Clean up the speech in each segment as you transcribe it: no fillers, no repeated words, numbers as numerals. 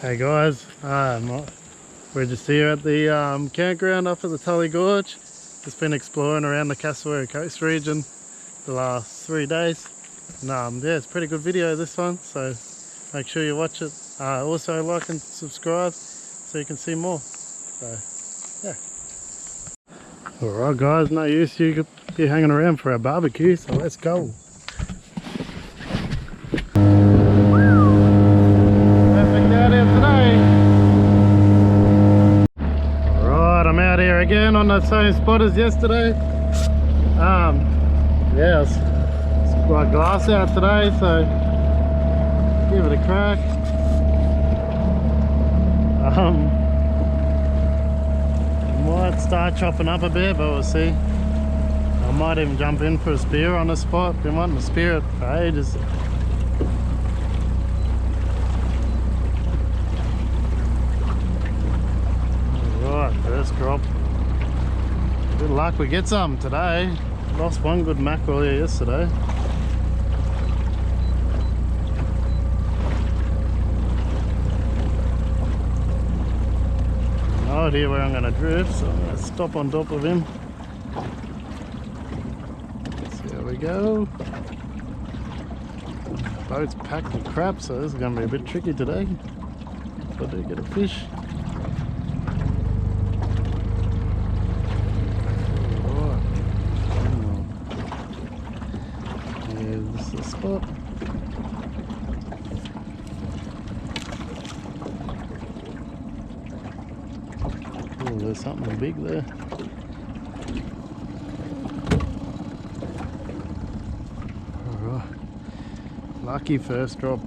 Hey guys, we're just here at the campground up at the Tully Gorge. Just been exploring around the Cassowary Coast region the last 3 days. And yeah, it's a pretty good video this one, so make sure you watch it. Also like and subscribe so you can see more. So yeah. Alright guys, no use you be hanging around for our barbecue, so let's go. Again on the same spot as yesterday. Yeah, it's got glass out today, so give it a crack. Might start chopping up a bit, but we'll see. I might even jump in for a spear on the spot. Been wanting a spear for ages. Alright, first crop. Good luck we get some today. Lost one good mackerel here yesterday. No idea where I'm going to drift, so I'm going to stop on top of him. See how we go. Boat's packed with crap, so this is going to be a bit tricky today. If I do get a fish. Spot. Oh, there's something big there. Alright, lucky first drop.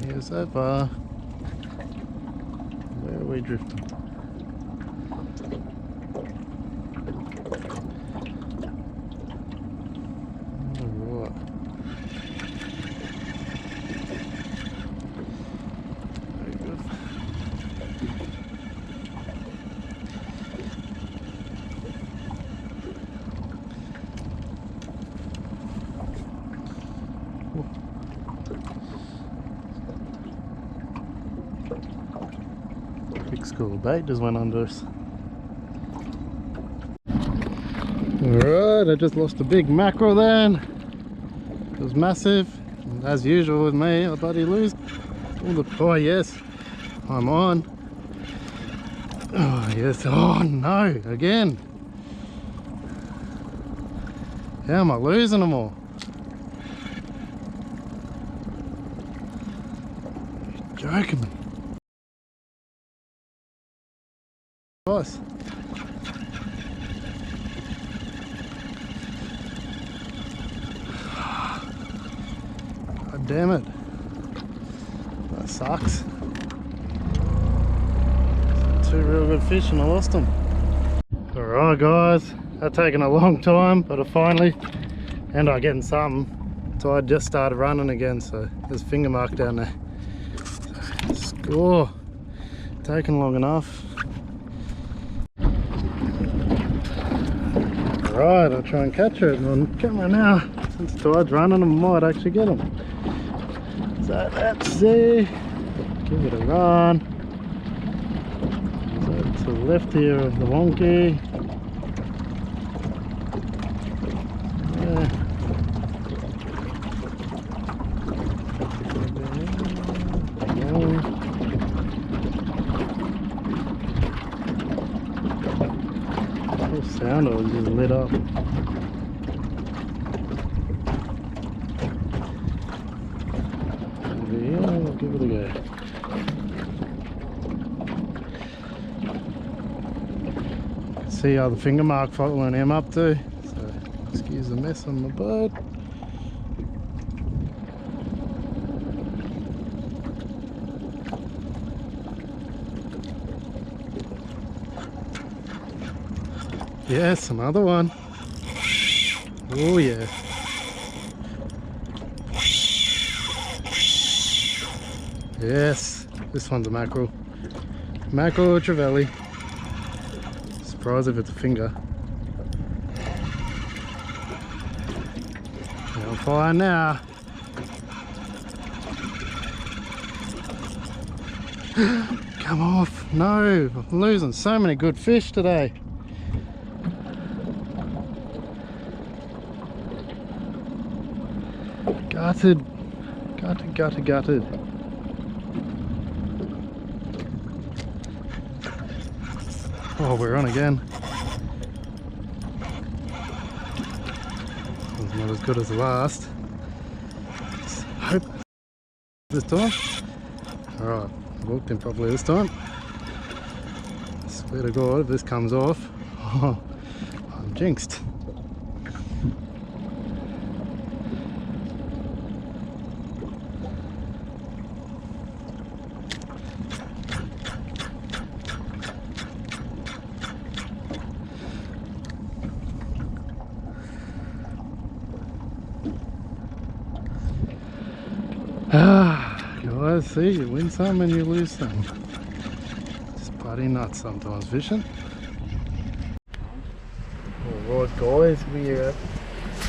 Here so far. Where are we drifting? Alright. Very good. Big school of bait just went under us. Alright, I just lost a big mackerel then. It was massive. And as usual with me, I bloody lose all the... Oh yes, I'm on. Oh yes, oh no, again. How am I losing them all? You're joking me. Nice. God damn it. That sucks. Two real good fish and I lost them. Alright guys, that's taken a long time, but I finally ended up getting something. So I just started running again, so there's a finger mark down there. Score. Taking long enough. Right, I'll try and catch it on camera now. Since the tide's running, I might actually get them. So let's see. Give it a run. So to the left here of the wonky. Yeah. Sound was just lit up. Yeah, I'll give it a go. See how the finger mark following him up too. So excuse the mess on my boat. Yes, another one. Oh yeah. Yes, this one's a mackerel. Mackerel trevally. Surprised if it's a finger. They're on fire now. Come off. No, I'm losing so many good fish today. Gutted. Gutted, gutted, gutted. Oh, we're on again. It's not as good as the last. Let's hope this time. Alright, walked in properly this time. I swear to God, if this comes off, oh, I'm jinxed. Guys, see, you win some and you lose some. It's bloody nuts sometimes fishing. Alright guys, we are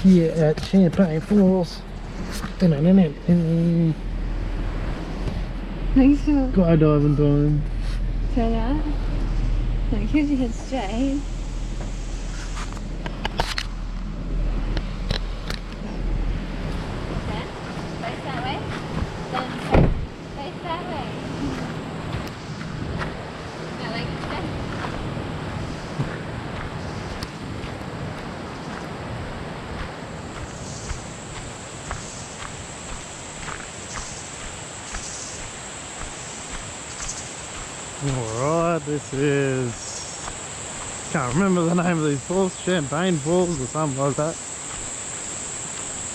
here at Champagne Falls. Skydiving time. Turn out. No, keep your head straight. Face that way. Then face that way. Now like that. Alright, this is... can't remember the name of these falls, Champagne Falls or something like that.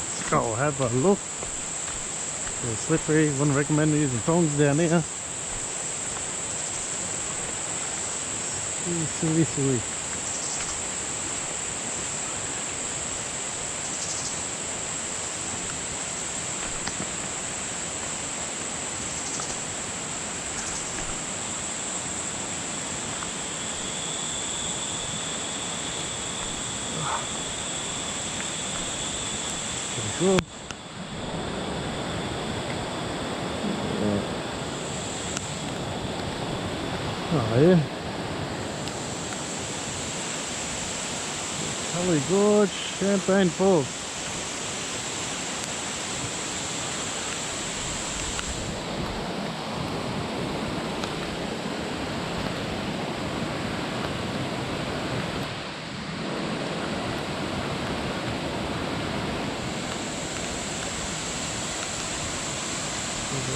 Let's go have a look. They're slippery, wouldn't recommend using tongs down here. Silly. Pretty cool. Oh yeah. Tully Gorge, Champagne Falls.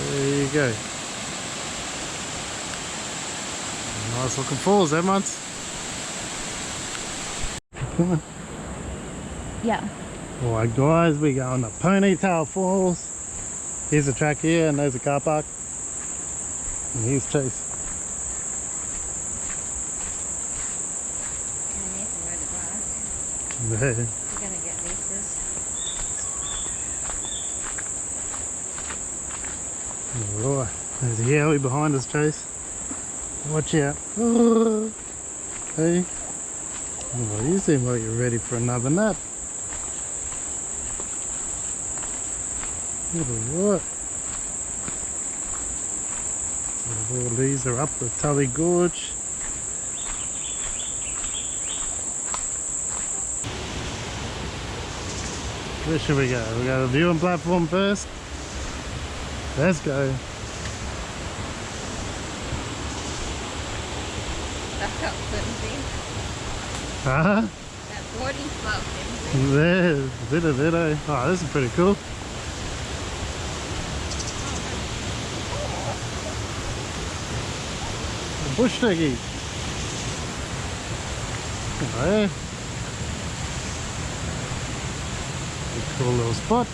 There you go. Nice looking falls, eh, Muns? Come on. Yeah. Alright guys, we're going to Ponytail Falls. Here's a track here and there's a car park. And here's Chase. We're There. gonna get leases. Alright, there's a yowie behind us, Chase. Watch out. Oh, hey. Oh, you seem like you're ready for another nap. Alright. All these are up the Tully Gorge. Where should we go? We got a viewing platform first. Let's go. That's got flimsy. Huh? That boarding's about flimsy. There's ditto. Oh, this is pretty cool. A bush turkey. Oh, yeah. A cool little spot.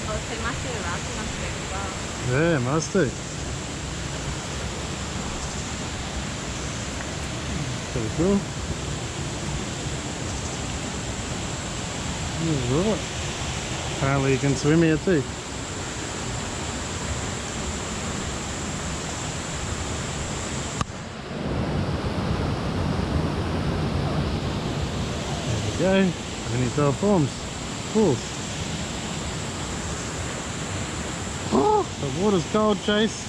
Oh, so it must be around, it must be as well. Yeah, must do. Pretty cool. Right. Apparently you can swim here too. There we go. Many tail forms. Pools. Oh, the water's cold, Chase.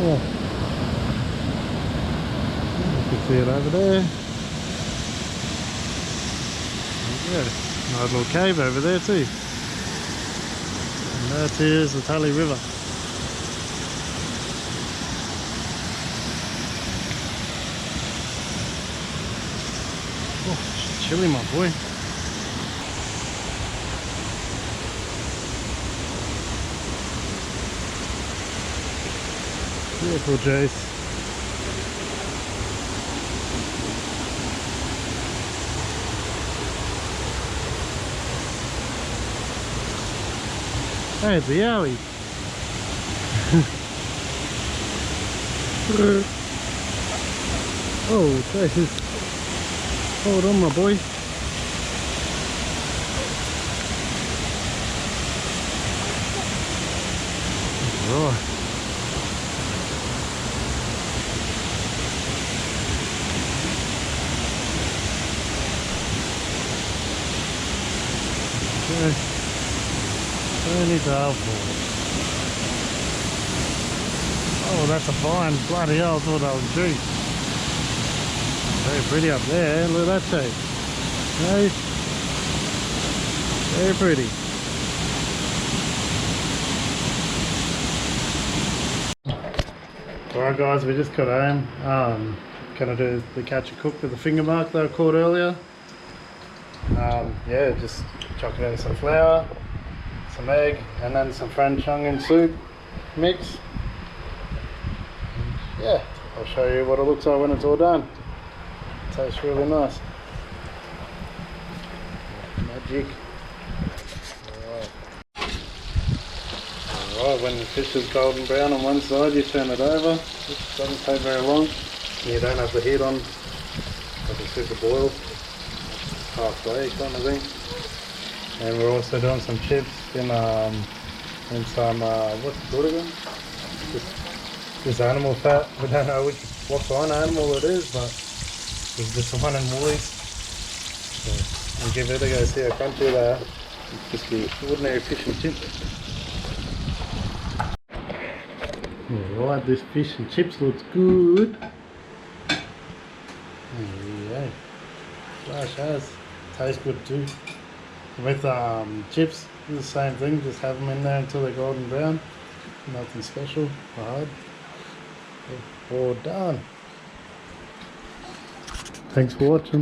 Oh. You can see it over there. Yeah, nice little cave over there too. And that is the Tully River. Oh, it's chilly, my boy. Beautiful, Jace. Hey, it's a yowie. Oh, Jesus. Hold on, my boy. Right. Okay. Only Waterfalls. Oh, that's a vine. Bloody hell, I thought that was tree. Very pretty up there. Look at that shape. Hey. Very pretty. Alright guys, we just got home. Gonna do the catch and cook with the finger mark that I caught earlier. Yeah, just chucking in some flour, some egg, and then some French onion soup mix. And yeah, I'll show you what it looks like when it's all done. It tastes really nice. Magic. Alright, when the fish is golden brown on one side, you turn it over. It doesn't take very long. You don't have the heat on like a super boil. Halfway kind of thing. And we're also doing some chips in some what's it called again? This animal fat. We don't know what kind of animal it is, but it's just one in Woolies. So I'll give it a go, see how crunchy they are. It's just the ordinary fish and chips. Alright, this fish and chips looks good. There we go. Flash has. Tastes good too. With chips, the same thing, just have them in there until they're golden brown. Nothing special or hard. All done. Thanks for watching.